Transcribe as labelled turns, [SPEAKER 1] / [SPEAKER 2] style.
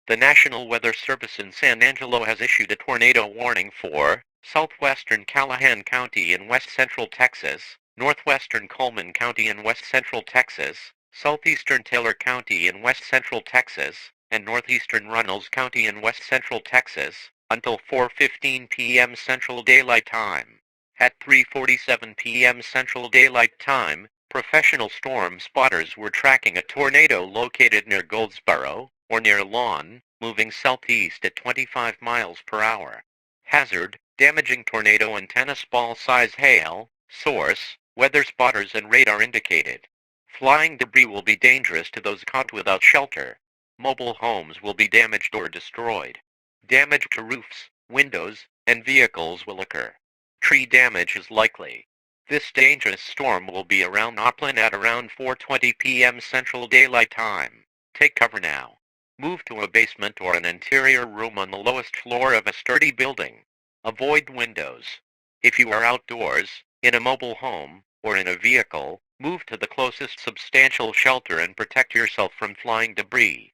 [SPEAKER 1] The National Weather Service in San Angelo has issued a tornado warning for southwestern Callahan County in west-central Texas, northwestern Coleman County in west-central Texas, southeastern Taylor County in west-central Texas, and northeastern Runnels County in west-central Texas, until 4:15 p.m. Central Daylight Time. At 3:47 p.m. Central Daylight Time, professional storm spotters were tracking a tornado located near Goldsboro, or near Lawn, moving southeast at 25 miles per hour. Hazard, damaging tornado and tennis ball size hail. Source, weather spotters and radar indicated. Flying debris will be dangerous to those caught without shelter. Mobile homes will be damaged or destroyed. Damage to roofs, windows, and vehicles will occur. Tree damage is likely. This dangerous storm will be around Auckland at around 4:20 p.m. Central Daylight Time. Take cover now. Move to a basement or an interior room on the lowest floor of a sturdy building. Avoid windows. If you are outdoors, in a mobile home, or in a vehicle, move to the closest substantial shelter and protect yourself from flying debris.